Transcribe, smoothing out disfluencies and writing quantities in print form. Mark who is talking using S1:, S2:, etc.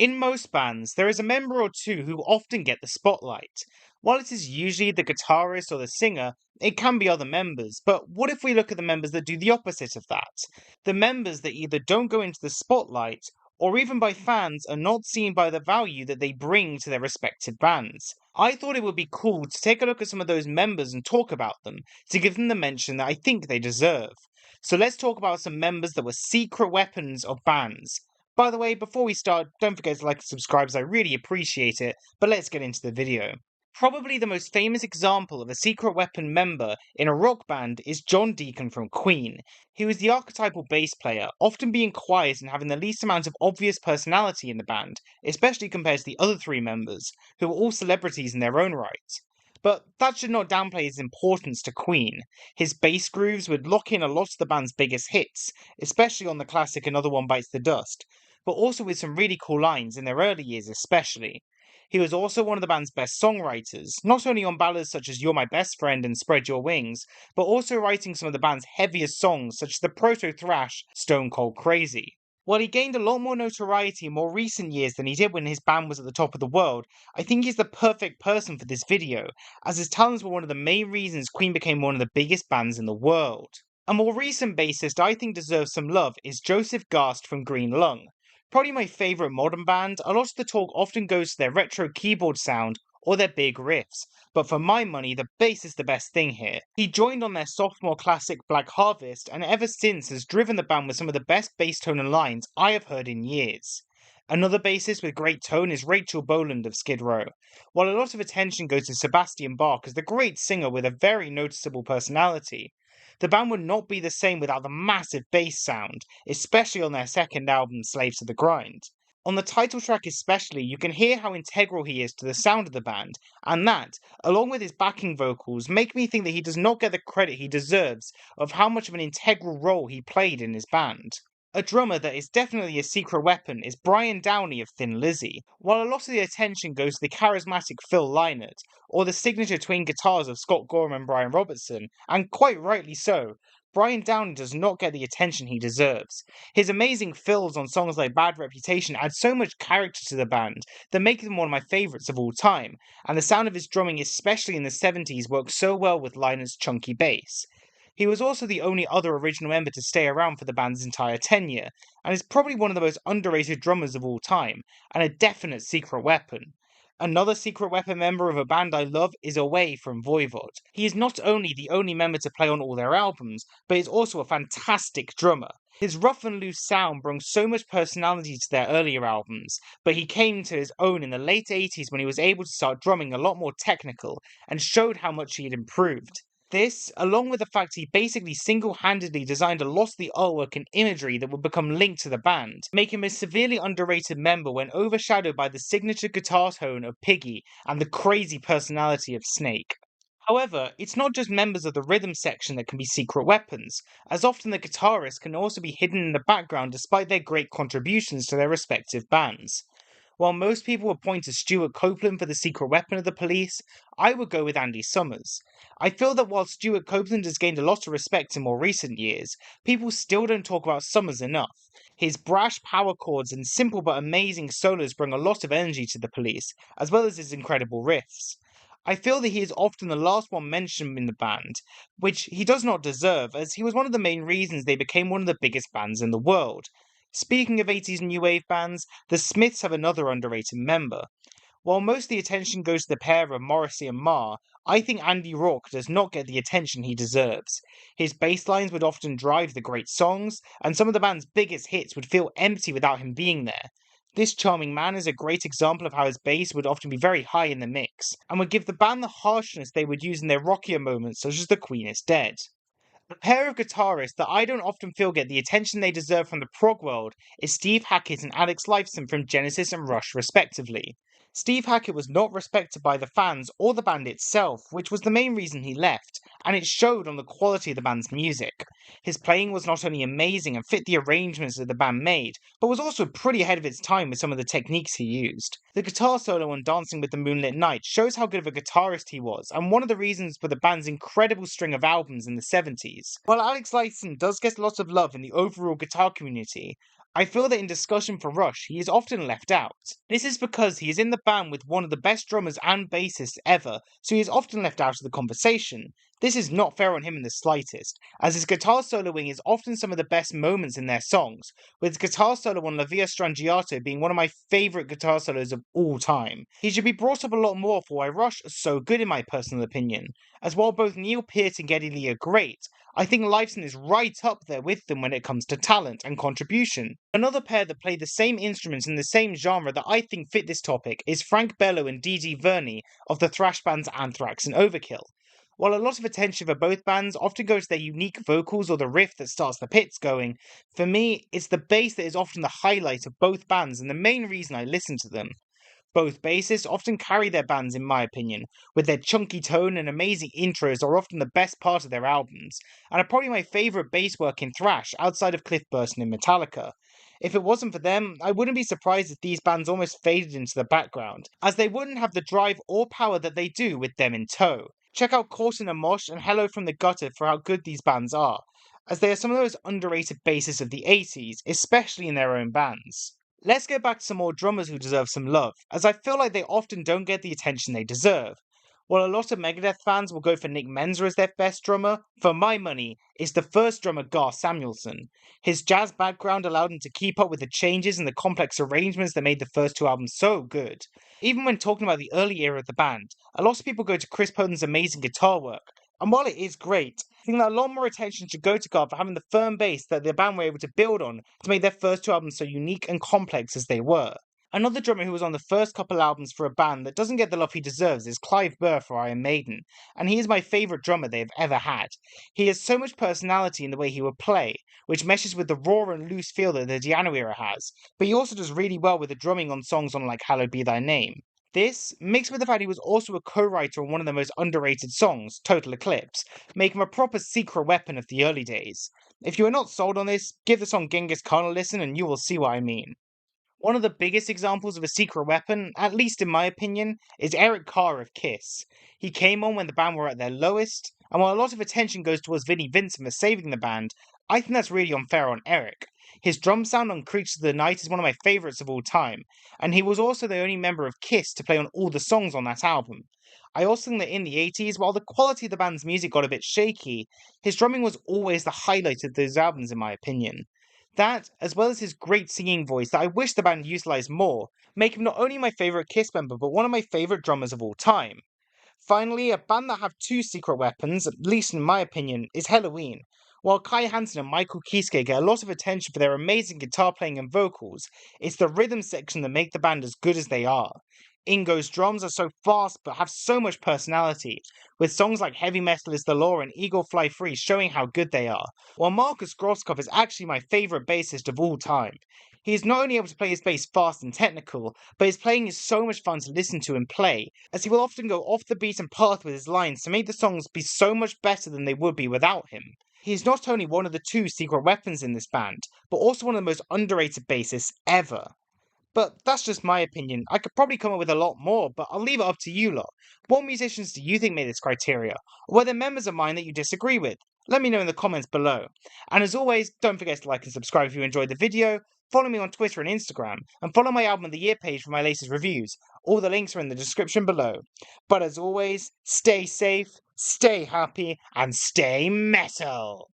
S1: In most bands, there is a member or two who often get the spotlight. While it is usually the guitarist or the singer, it can be other members, but what if we look at the members that do the opposite of that? The members that either don't go into the spotlight, or even by fans are not seen by the value that they bring to their respective bands. I thought it would be cool to take a look at some of those members and talk about them, to give them the mention that I think they deserve. So let's talk about some members that were secret weapons of bands. By the way, before we start, don't forget to like and subscribe as I really appreciate it, but let's get into the video. Probably the most famous example of a secret weapon member in a rock band is John Deacon from Queen. He was the archetypal bass player, often being quiet and having the least amount of obvious personality in the band, especially compared to the other three members, who were all celebrities in their own right. But that should not downplay his importance to Queen. His bass grooves would lock in a lot of the band's biggest hits, especially on the classic Another One Bites the Dust, but also with some really cool lines in their early years especially. He was also one of the band's best songwriters, not only on ballads such as You're My Best Friend and Spread Your Wings, but also writing some of the band's heaviest songs such as the proto-thrash Stone Cold Crazy. While he gained a lot more notoriety in more recent years than he did when his band was at the top of the world, I think he's the perfect person for this video, as his talents were one of the main reasons Queen became one of the biggest bands in the world. A more recent bassist I think deserves some love is Joseph Gast from Green Lung. Probably my favourite modern band, a lot of the talk often goes to their retro keyboard sound or their big riffs, but for my money, the bass is the best thing here. He joined on their sophomore classic Black Harvest and ever since has driven the band with some of the best bass tone and lines I have heard in years. Another bassist with great tone is Rachel Boland of Skid Row. While a lot of attention goes to Sebastian Bach as the great singer with a very noticeable personality, the band would not be the same without the massive bass sound, especially on their second album, Slaves to the Grind. On the title track especially, you can hear how integral he is to the sound of the band, and that, along with his backing vocals, make me think that he does not get the credit he deserves of how much of an integral role he played in his band. A drummer that is definitely a secret weapon is Brian Downey of Thin Lizzy. While a lot of the attention goes to the charismatic Phil Lynott, or the signature twin guitars of Scott Gorham and Brian Robertson, and quite rightly so, Brian Downey does not get the attention he deserves. His amazing fills on songs like Bad Reputation add so much character to the band that make him one of my favourites of all time, and the sound of his drumming, especially in the 70s, works so well with Lynott's chunky bass. He was also the only other original member to stay around for the band's entire tenure, and is probably one of the most underrated drummers of all time, and a definite secret weapon. Another secret weapon member of a band I love is Away from Voivod. He is not only the only member to play on all their albums, but is also a fantastic drummer. His rough and loose sound brings so much personality to their earlier albums, but he came to his own in the late 80s when he was able to start drumming a lot more technical, and showed how much he had improved. This, along with the fact he basically single-handedly designed a lot of the artwork and imagery that would become linked to the band, make him a severely underrated member when overshadowed by the signature guitar tone of Piggy and the crazy personality of Snake. However, it's not just members of the rhythm section that can be secret weapons, as often the guitarists can also be hidden in the background despite their great contributions to their respective bands. While most people would point to Stuart Copeland for the secret weapon of the Police, I would go with Andy Summers. I feel that while Stuart Copeland has gained a lot of respect in more recent years, people still don't talk about Summers enough. His brash power chords and simple but amazing solos bring a lot of energy to the Police, as well as his incredible riffs. I feel that he is often the last one mentioned in the band, which he does not deserve, as he was one of the main reasons they became one of the biggest bands in the world. Speaking of 80s new wave bands, the Smiths have another underrated member. While most of the attention goes to the pair of Morrissey and Marr, I think Andy Rourke does not get the attention he deserves. His bass lines would often drive the great songs, and some of the band's biggest hits would feel empty without him being there. This charming man is a great example of how his bass would often be very high in the mix, and would give the band the harshness they would use in their rockier moments such as The Queen is Dead. A pair of guitarists that I don't often feel get the attention they deserve from the prog world is Steve Hackett and Alex Lifeson from Genesis and Rush respectively. Steve Hackett was not respected by the fans or the band itself, which was the main reason he left, and it showed on the quality of the band's music. His playing was not only amazing and fit the arrangements that the band made, but was also pretty ahead of its time with some of the techniques he used. The guitar solo on Dancing with the Moonlit Night shows how good of a guitarist he was, and one of the reasons for the band's incredible string of albums in the 70s. While Alex Lifeson does get a lot of love in the overall guitar community, I feel that in discussion for Rush, he is often left out. This is because he is in the band with one of the best drummers and bassists ever, so he is often left out of the conversation. This is not fair on him in the slightest, as his guitar soloing is often some of the best moments in their songs, with his guitar solo on La Via Strangiato being one of my favourite guitar solos of all time. He should be brought up a lot more for why Rush is so good in my personal opinion, as while both Neil Peart and Geddy Lee are great, I think Lifeson is right up there with them when it comes to talent and contribution. Another pair that play the same instruments in the same genre that I think fit this topic is Frank Bello and Dee Verney of the thrash bands Anthrax and Overkill. While a lot of attention for both bands often goes to their unique vocals or the riff that starts the pits going, for me, it's the bass that is often the highlight of both bands and the main reason I listen to them. Both bassists often carry their bands in my opinion, with their chunky tone and amazing intros are often the best part of their albums, and are probably my favourite bass work in thrash outside of Cliff Burton and Metallica. If it wasn't for them, I wouldn't be surprised if these bands almost faded into the background, as they wouldn't have the drive or power that they do with them in tow. Check out Caught in a Mosh and Hello from the Gutter for how good these bands are, as they are some of those underrated bassists of the 80s, especially in their own bands. Let's get back to some more drummers who deserve some love, as I feel like they often don't get the attention they deserve. While a lot of Megadeth fans will go for Nick Menza as their best drummer, for my money, it's the first drummer Gar Samuelson. His jazz background allowed him to keep up with the changes and the complex arrangements that made the first two albums so good. Even when talking about the early era of the band, a lot of people go to Chris Poton's amazing guitar work, and while it is great, I think that a lot more attention should go to Gar for having the firm base that the band were able to build on to make their first two albums so unique and complex as they were. Another drummer who was on the first couple albums for a band that doesn't get the love he deserves is Clive Burr for Iron Maiden, and he is my favourite drummer they've ever had. He has so much personality in the way he would play, which meshes with the raw and loose feel that the Di'Anno era has, but he also does really well with the drumming on songs on like Hallowed Be Thy Name. This, mixed with the fact he was also a co-writer on one of the most underrated songs, Total Eclipse, make him a proper secret weapon of the early days. If you are not sold on this, give the song Genghis Khan a listen and you will see what I mean. One of the biggest examples of a secret weapon, at least in my opinion, is Eric Carr of Kiss. He came on when the band were at their lowest, and while a lot of attention goes towards Vinnie Vincent for saving the band, I think that's really unfair on Eric. His drum sound on Creatures of the Night is one of my favourites of all time, and he was also the only member of Kiss to play on all the songs on that album. I also think that in the 80s, while the quality of the band's music got a bit shaky, his drumming was always the highlight of those albums in my opinion. That, as well as his great singing voice that I wish the band utilised more, make him not only my favourite Kiss member, but one of my favourite drummers of all time. Finally, a band that have two secret weapons, at least in my opinion, is Helloween. While Kai Hansen and Michael Kiske get a lot of attention for their amazing guitar playing and vocals, it's the rhythm section that make the band as good as they are. Ingo's drums are so fast but have so much personality, with songs like Heavy Metal is the Law and Eagle Fly Free showing how good they are, while Markus Grosskopf is actually my favourite bassist of all time. He is not only able to play his bass fast and technical, but his playing is so much fun to listen to and play, as he will often go off the beaten path with his lines to make the songs be so much better than they would be without him. He is not only one of the two secret weapons in this band, but also one of the most underrated bassists ever. But that's just my opinion. I could probably come up with a lot more, but I'll leave it up to you lot. What musicians do you think made this criteria? Or were there members of mine that you disagree with? Let me know in the comments below. And as always, don't forget to like and subscribe if you enjoyed the video, follow me on Twitter and Instagram, and follow my Album of the Year page for my latest reviews. All the links are in the description below. But as always, stay safe, stay happy, and stay metal!